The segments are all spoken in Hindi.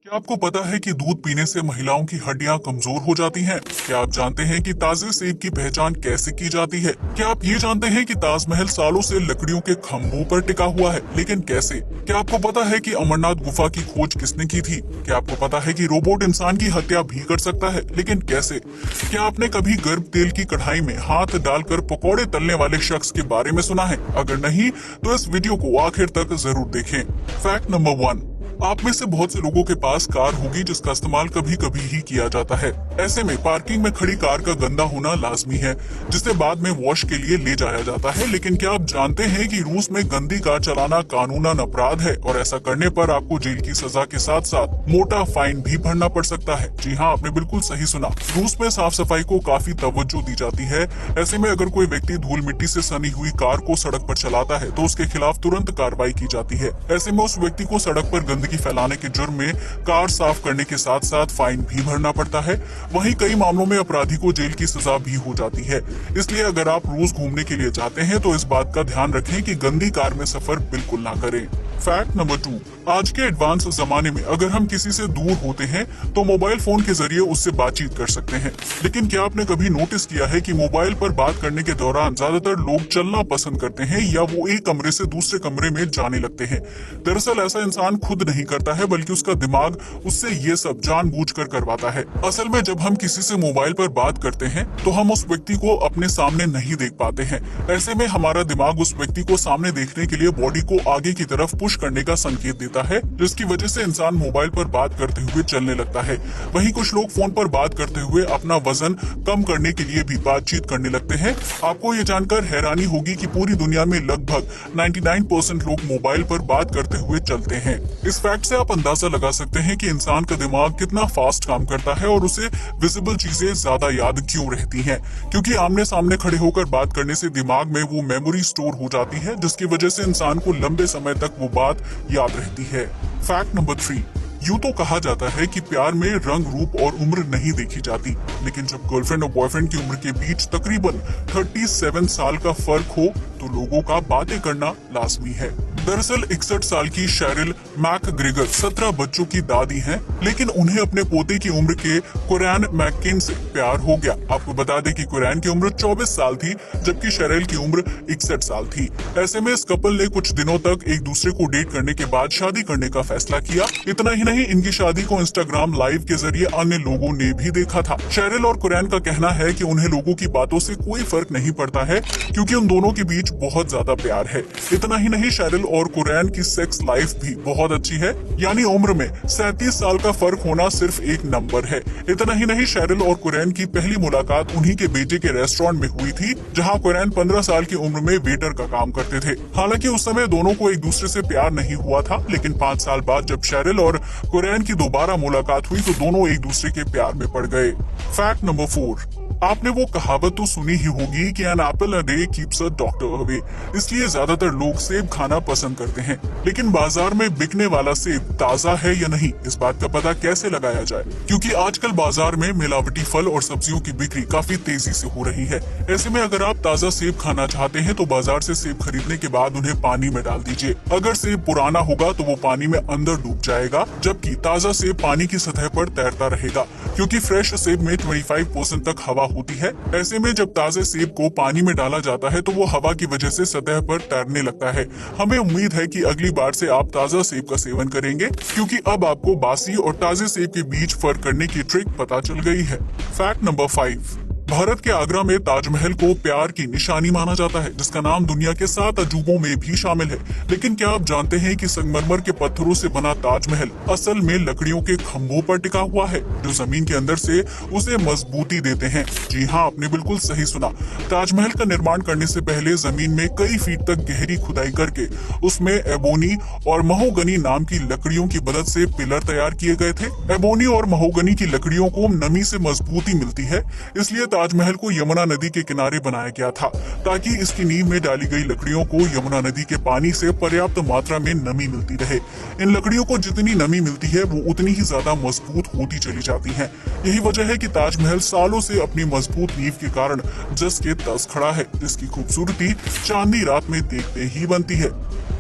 क्या आपको पता है कि दूध पीने से महिलाओं की हड्डियां कमजोर हो जाती हैं? क्या आप जानते हैं कि ताजे सेब की पहचान कैसे की जाती है? क्या आप ये जानते हैं कि ताजमहल सालों से लकड़ियों के खंभों पर टिका हुआ है, लेकिन कैसे? क्या आपको पता है कि अमरनाथ गुफा की खोज किसने की थी? क्या आपको पता है कि रोबोट इंसान की हत्या भी कर सकता है, लेकिन कैसे? क्या आपने कभी गर्म तेल की कढ़ाई में हाथ डालकर पकौड़े तलने वाले शख्स के बारे में सुना है? अगर नहीं, तो इस वीडियो को आखिर तक जरूर देखें। फैक्ट नंबर 1, आप में से बहुत से लोगों के पास कार होगी जिसका इस्तेमाल कभी कभी ही किया जाता है। ऐसे में पार्किंग में खड़ी कार का गंदा होना लाजमी है, जिसे बाद में वॉश के लिए ले जाया जाता है। लेकिन क्या आप जानते हैं कि रूस में गंदी कार चलाना कानूनन अपराध है और ऐसा करने पर आपको जेल की सजा के साथ साथ मोटा फाइन भी भरना पड़ सकता है। जी हाँ, आपने बिल्कुल सही सुना। रूस में साफ सफाई को काफी तवज्जो दी जाती है। ऐसे में अगर कोई व्यक्ति धूल मिट्टी से सनी हुई कार को सड़क पर चलाता है तो उसके खिलाफ तुरंत कार्रवाई की जाती है। ऐसे में उस व्यक्ति को सड़क पर गंदगी फैलाने के जुर्म में कार साफ करने के साथ साथ फाइन भी भरना पड़ता है। वहीं कई मामलों में अपराधी को जेल की सजा भी हो जाती है। इसलिए अगर आप रूस घूमने के लिए जाते हैं तो इस बात का ध्यान रखें कि गंदी कार में सफर बिल्कुल ना करें। फैक्ट नंबर 2, आज के एडवांस जमाने में अगर हम किसी से दूर होते हैं तो मोबाइल फोन के जरिए उससे बातचीत कर सकते हैं। लेकिन क्या आपने कभी नोटिस किया है कि मोबाइल पर बात करने के दौरान ज्यादातर लोग चलना पसंद करते हैं या वो एक कमरे से दूसरे कमरे में जाने लगते हैं? दरअसल ऐसा इंसान खुद नहीं करता है, बल्कि उसका दिमाग उससे ये सब जानबूझकर करवाता है। असल में जब हम किसी से मोबाइल पर बात करते हैं तो हम उस व्यक्ति को अपने सामने नहीं देख पाते हैं। ऐसे में हमारा दिमाग उस व्यक्ति को सामने देखने के लिए बॉडी को आगे की तरफ पुश करने का संकेत देता है, जिसकी वजह से इंसान मोबाइल पर बात करते हुए चलने लगता है। वहीं कुछ लोग फोन पर बात करते हुए अपना वजन कम करने के लिए भी बातचीत करने लगते हैं। आपको ये जानकर हैरानी होगी कि पूरी दुनिया में लगभग 99% लोग मोबाइल पर बात करते हुए चलते हैं। इस फैक्ट से आप अंदाजा लगा सकते हैं कि इंसान का दिमाग कितना फास्ट काम करता है और उसे विजिबल चीजें ज्यादा याद क्यों रहती हैं। क्योंकि आमने सामने खड़े होकर बात करने से दिमाग में वो मेमोरी स्टोर हो जाती है, जिसकी वजह से इंसान को लंबे समय तक वो बात याद रहती है। फैक्ट नंबर 3, यूं तो कहा जाता है कि प्यार में रंग, रूप और उम्र नहीं देखी जाती, लेकिन जब गर्लफ्रेंड और बॉयफ्रेंड की उम्र के बीच तकरीबन 37 साल का फर्क हो तो लोगों का बातें करना लाजमी है। दरअसल 61 साल की शेरिल मैकग्रेगर 17 बच्चों की दादी हैं, लेकिन उन्हें अपने पोते की उम्र के कुरैन मैककिन से प्यार हो गया। आपको बता दें कि कुरैन की उम्र 24 साल थी, जबकि शेरिल की उम्र 61 साल थी। ऐसे में इस कपल ने कुछ दिनों तक एक दूसरे को डेट करने के बाद शादी करने का फैसला किया। इतना ही नहीं, इनकी शादी को इंस्टाग्राम लाइव के जरिए अन्य लोगों ने भी देखा था। शेरिल और कुरैन का कहना है कि उन्हें लोगों की बातों से कोई फर्क नहीं पड़ता है, क्योंकि उन दोनों के बीच बहुत ज्यादा प्यार है। इतना ही नहीं, शेरिल और कुरैन की सेक्स लाइफ भी बहुत अच्छी है, यानी उम्र में 37 साल का फर्क होना सिर्फ एक नंबर है। इतना ही नहीं, शेरिल और कुरैन की पहली मुलाकात उन्हीं के बेटे के रेस्टोरेंट में हुई थी, जहां कुरैन 15 साल की उम्र में वेटर का काम करते थे। हालांकि उस समय दोनों को एक दूसरे से प्यार नहीं हुआ था, लेकिन 5 साल बाद जब शेरिल और कुरैन की दोबारा मुलाकात हुई तो दोनों एक दूसरे के प्यार में पड़ गए। फैक्ट नंबर 4, आपने वो कहावत तो सुनी ही होगी कि an apple a day keeps a doctor away. इसलिए ज्यादातर लोग सेब खाना पसंद करते हैं, लेकिन बाजार में बिकने वाला सेब ताजा है या नहीं, इस बात का पता कैसे लगाया जाए? क्योंकि आजकल बाजार में मिलावटी फल और सब्जियों की बिक्री काफी तेजी से हो रही है। ऐसे में अगर आप ताजा सेब खाना चाहते हैं तो बाजार से सेब खरीदने के बाद उन्हें पानी में डाल दीजिए। अगर सेब पुराना होगा तो वो पानी में अंदर डूब जाएगा, जबकि ताजा सेब पानी की सतह पर तैरता रहेगा, क्योंकि फ्रेश सेब में 25% तक हवा होती है। ऐसे में जब ताजे सेब को पानी में डाला जाता है तो वो हवा की वजह से सतह पर तैरने लगता है। हमें उम्मीद है कि अगली बार से आप ताजा सेब का सेवन करेंगे, क्योंकि अब आपको बासी और ताजे सेब के बीच फर्क करने की ट्रिक पता चल गई है। फैक्ट नंबर 5, भारत के आगरा में ताजमहल को प्यार की निशानी माना जाता है, जिसका नाम दुनिया के 7 अजूबों में भी शामिल है। लेकिन क्या आप जानते हैं कि संगमरमर के पत्थरों से बना ताजमहल असल में लकड़ियों के खंभों पर टिका हुआ है, जो जमीन के अंदर से उसे मजबूती देते हैं? जी हाँ, आपने बिल्कुल सही सुना। ताजमहल का निर्माण करने से पहले जमीन में कई फीट तक गहरी खुदाई करके उसमें एबोनी और महोगनी नाम की लकड़ियों की मदद से पिलर तैयार किए गए थे। एबोनी और महोगनी की लकड़ियों को नमी से मजबूती मिलती है, इसलिए ताजमहल को यमुना नदी के किनारे बनाया गया था, ताकि इसकी नींव में डाली गई लकड़ियों को यमुना नदी के पानी से पर्याप्त मात्रा में नमी मिलती रहे। इन लकड़ियों को जितनी नमी मिलती है वो उतनी ही ज्यादा मजबूत होती चली जाती हैं। यही वजह है कि ताजमहल सालों से अपनी मजबूत नींव के कारण जस के तस खड़ा है, जिसकी खूबसूरती चांदनी रात में देखते ही बनती है।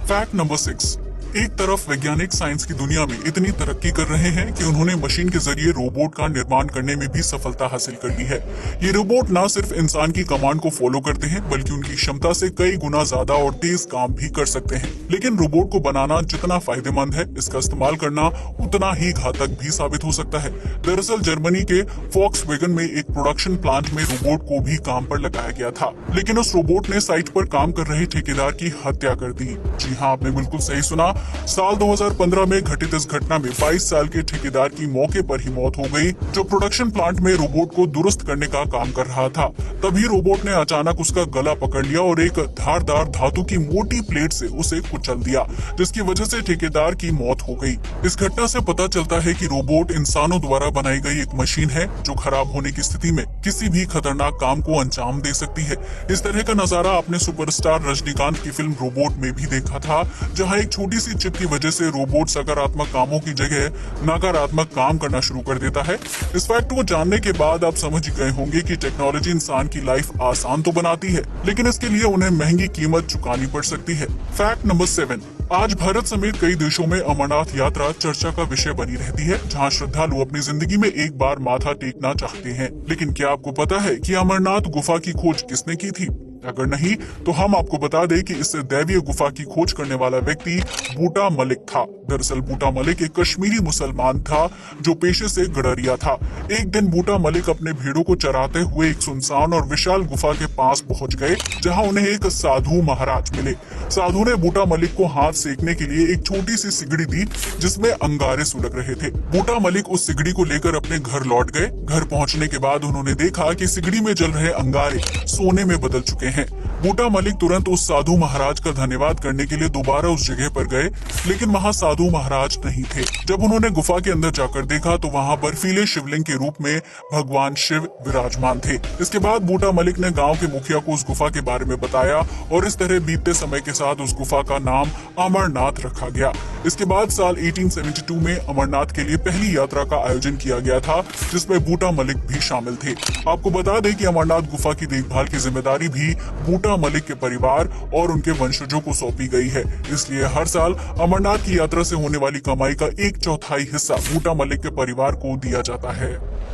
फैक्ट नंबर 6, एक तरफ वैज्ञानिक साइंस की दुनिया में इतनी तरक्की कर रहे हैं कि उन्होंने मशीन के जरिए रोबोट का निर्माण करने में भी सफलता हासिल कर ली है। ये रोबोट न सिर्फ इंसान की कमांड को फॉलो करते हैं बल्कि उनकी क्षमता से कई गुना ज्यादा और तेज काम भी कर सकते हैं। लेकिन रोबोट को बनाना जितना फायदेमंद है, इसका इस्तेमाल करना उतना ही घातक भी साबित हो सकता है। दरअसल जर्मनी के फॉक्सवैगन में एक प्रोडक्शन प्लांट में रोबोट को भी काम पर लगाया गया था, लेकिन उस रोबोट ने साइट पर काम कर रहे ठेकेदार की हत्या कर दी। जी हाँ, आपने बिल्कुल सही सुना। साल 2015 में घटित इस घटना में 22 साल के ठेकेदार की मौके पर ही मौत हो गई, जो प्रोडक्शन प्लांट में रोबोट को दुरुस्त करने का काम कर रहा था। तभी रोबोट ने अचानक उसका गला पकड़ लिया और एक धारदार धातु की मोटी प्लेट से उसे कुचल दिया, जिसकी वजह से ठेकेदार की मौत हो गई। इस घटना से पता चलता है कि रोबोट इंसानों द्वारा बनाई गई एक मशीन है जो खराब होने की स्थिति में किसी भी खतरनाक काम को अंजाम दे सकती है। इस तरह का नजारा आपने सुपरस्टार रजनीकांत की फिल्म रोबोट में भी देखा था, जहां एक छोटी सी चिप की वजह से रोबोट सकारात्मक कामों की जगह नकारात्मक काम करना शुरू कर देता है। इस फैक्ट को जानने के बाद आप समझ गए होंगे कि टेक्नोलॉजी इंसान की लाइफ आसान तो बनाती है, लेकिन इसके लिए उन्हें महंगी कीमत चुकानी पड़ सकती है। फैक्ट नंबर 7, आज भारत समेत कई देशों में अमरनाथ यात्रा चर्चा का विषय बनी रहती है, जहां श्रद्धालु अपनी जिंदगी में एक बार माथा टेकना चाहते हैं। लेकिन क्या आपको पता है कि अमरनाथ गुफा की खोज किसने की थी? अगर नहीं तो हम आपको बता दें कि इस दैवीय गुफा की खोज करने वाला व्यक्ति बूटा मलिक था। दरअसल बूटा मलिक एक कश्मीरी मुसलमान था जो पेशे से गडरिया था। एक दिन बूटा मलिक अपने भेड़ों को चराते हुए एक सुनसान और विशाल गुफा के पास पहुंच गए, जहां उन्हें एक साधु महाराज मिले। साधु ने बूटा मलिक को हाथ सेकने के लिए एक छोटी सी सिगड़ी दी, जिसमें अंगारे सुलग रहे थे। बूटा मलिक उस सिगड़ी को लेकर अपने घर लौट गए। घर पहुंचने के बाद उन्होंने देखा कि सिगड़ी में जल रहे अंगारे सोने में बदल चुके हैं। बूटा मलिक तुरंत उस साधु महाराज का धन्यवाद करने के लिए दोबारा उस जगह पर गए, लेकिन वहां साधु महाराज नहीं थे। जब उन्होंने गुफा के अंदर जाकर देखा तो वहां बर्फीले शिवलिंग के रूप में भगवान शिव विराजमान थे। इसके बाद बूटा मलिक ने गांव के मुखिया को उस गुफा के बारे में बताया और इस तरह बीतते समय के साथ उस गुफा का नाम अमरनाथ रखा गया। इसके बाद साल 1872 में अमरनाथ के लिए पहली यात्रा का आयोजन किया गया था, जिसमें बूटा मलिक भी शामिल थे। आपको बता दें कि अमरनाथ गुफा की देखभाल की जिम्मेदारी भी बूटा मलिक के परिवार और उनके वंशजों को सौंपी गई है। इसलिए हर साल अमरनाथ की यात्रा से होने वाली कमाई का 1/4 हिस्सा बूटा मलिक के परिवार को दिया जाता है।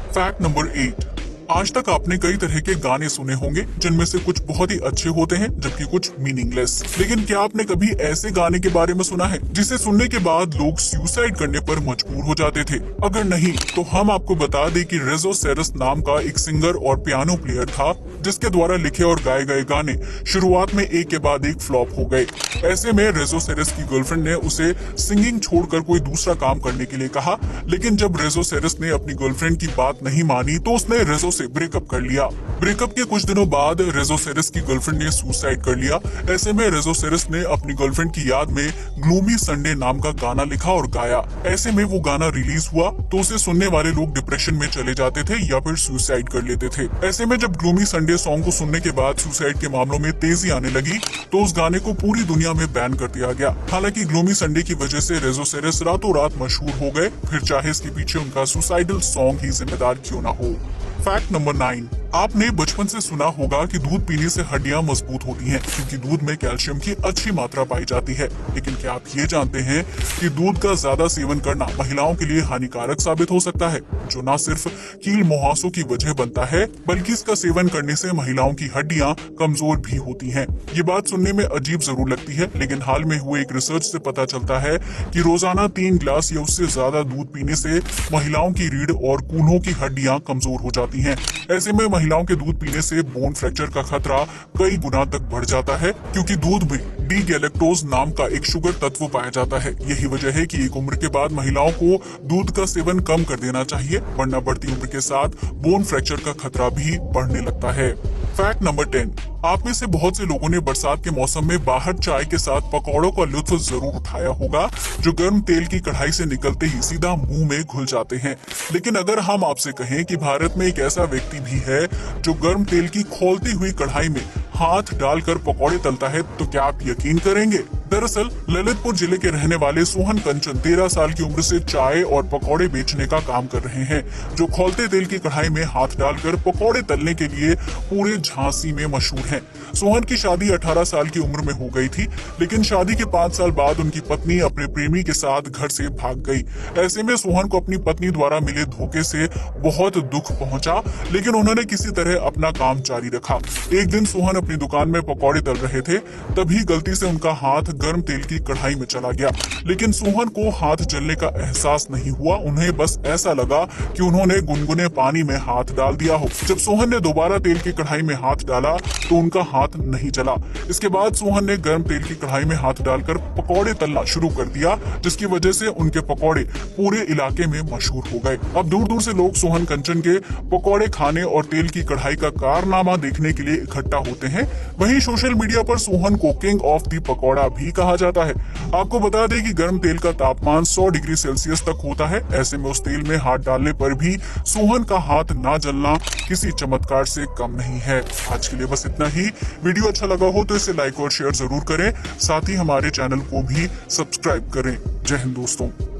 फैक्ट नंबर 8, आज तक आपने कई तरह के गाने सुने होंगे, जिनमें से कुछ बहुत ही अच्छे होते हैं जबकि कुछ मीनिंगलेस। लेकिन क्या आपने कभी ऐसे गाने के बारे में सुना है जिसे सुनने के बाद लोग सुसाइड करने पर मजबूर हो जाते थे? अगर नहीं तो हम आपको बता दें कि रेजो सेरस नाम का एक सिंगर और पियानो प्लेयर था, जिसके द्वारा लिखे और गाए गए गाने शुरुआत में एक के बाद एक फ्लॉप हो गए। ऐसे में रेजो सेरस की गर्लफ्रेंड ने उसे सिंगिंग छोड़कर कोई दूसरा काम करने के लिए कहा, लेकिन जब रेजो सेरस ने अपनी गर्लफ्रेंड की बात नहीं मानी तो उसने रेजो से ब्रेकअप कर लिया। ब्रेकअप के कुछ दिनों बाद रेजो सेरस की गर्लफ्रेंड ने सुसाइड कर लिया। ऐसे में रेजो सेरस ने अपनी गर्लफ्रेंड की याद में ग्लूमी संडे नाम का गाना लिखा और गाया। ऐसे में वो गाना रिलीज हुआ तो उसे सुनने वाले लोग डिप्रेशन में चले जाते थे या फिर सुसाइड कर लेते थे। ऐसे में जब ग्लूमी संडे सॉन्ग को सुनने के बाद सुसाइड के मामलों में तेजी आने लगी तो उस गाने को पूरी दुनिया में बैन कर दिया गया। हालांकि ग्लूमी संडे की वजह से रेजो सेरस रातों रात मशहूर हो गए, फिर चाहे इसके पीछे उनका सुसाइडल सॉन्ग ही जिम्मेदार क्यों ना हो। फैक्ट नंबर 9, आपने बचपन से सुना होगा कि दूध पीने से हड्डियां मजबूत होती हैं, क्योंकि दूध में कैल्शियम की अच्छी मात्रा पाई जाती है। लेकिन क्या आप ये जानते हैं कि दूध का ज्यादा सेवन करना महिलाओं के लिए हानिकारक साबित हो सकता है, जो न सिर्फ कील मुहासों की वजह बनता है बल्कि इसका सेवन करने से महिलाओं की हड्डियां कमजोर भी होती हैं। ये बात सुनने में अजीब जरूर लगती है, लेकिन हाल में हुए एक रिसर्च से पता चलता है कि रोजाना 3 ग्लास या उससे ज्यादा दूध पीने से महिलाओं की रीढ़ और कूल्हों की हड्डियां कमजोर हो जाती हैं। ऐसे में महिलाओं के दूध पीने से बोन फ्रैक्चर का खतरा कई गुना तक बढ़ जाता है, क्योंकि दूध में डी गैलेक्टोज नाम का एक शुगर तत्व पाया जाता है। यही वजह है कि एक उम्र के बाद महिलाओं को दूध का सेवन कम कर देना चाहिए, वरना बढ़ती उम्र के साथ बोन फ्रैक्चर का खतरा भी बढ़ने लगता है। फैक्ट नंबर 10, आप में से बहुत से लोगों ने बरसात के मौसम में बाहर चाय के साथ पकौड़ों का लुत्फ जरूर उठाया होगा, जो गर्म तेल की कढ़ाई से निकलते ही सीधा मुंह में घुल जाते हैं। लेकिन अगर हम आपसे कहें कि भारत में एक ऐसा व्यक्ति भी है जो गर्म तेल की खौलती हुई कढ़ाई में हाथ डालकर पकौड़े तलता है, तो क्या आप यकीन करेंगे? दरअसल ललितपुर जिले के रहने वाले सोहन कंचन 13 साल की उम्र से चाय और पकौड़े बेचने का काम कर रहे हैं, जो खौलते तेल की कढ़ाई में हाथ डालकर पकौड़े तलने के लिए पूरे झांसी में मशहूर हैं। सोहन की शादी 18 साल की उम्र में हो गई थी, लेकिन शादी के 5 साल बाद उनकी पत्नी अपने प्रेमी के साथ घर से भाग गई। ऐसे में सोहन को अपनी पत्नी द्वारा मिले धोखे से बहुत दुख पहुंचा, लेकिन उन्होंने किसी तरह अपना काम जारी रखा। एक दिन सोहन अपनी दुकान में पकौड़े तल रहे थे, तभी गलती से उनका हाथ गर्म तेल की कढ़ाई में चला गया, लेकिन सोहन को हाथ जलने का एहसास नहीं हुआ। उन्हें बस ऐसा लगा कि उन्होंने गुनगुने पानी में हाथ डाल दिया हो। जब सोहन ने दोबारा तेल की कढ़ाई में हाथ डाला तो उनका हाथ नहीं जला। इसके बाद सोहन ने गर्म तेल की कढ़ाई में हाथ डालकर पकौड़े तलना शुरू कर दिया, जिसकी वजह से उनके पकौड़े पूरे इलाके में मशहूर हो गए। अब दूर दूर से लोग सोहन कंचन के पकौड़े खाने और तेल की कढ़ाई का कारनामा देखने के लिए इकट्ठा होते हैं। वहीं सोशल मीडिया पर सोहन को किंग ऑफ दी पकौड़ा भी कहा जाता है। आपको बता दें कि गर्म तेल का तापमान 100 डिग्री सेल्सियस तक होता है। ऐसे में उस तेल में हाथ डालने पर भी सोहन का हाथ ना जलना किसी चमत्कार से कम नहीं है। आज के लिए बस इतना ही। वीडियो अच्छा लगा हो तो इसे लाइक और शेयर जरूर करें, साथ ही हमारे चैनल को भी सब्सक्राइब करें। जय हिंद दोस्तों।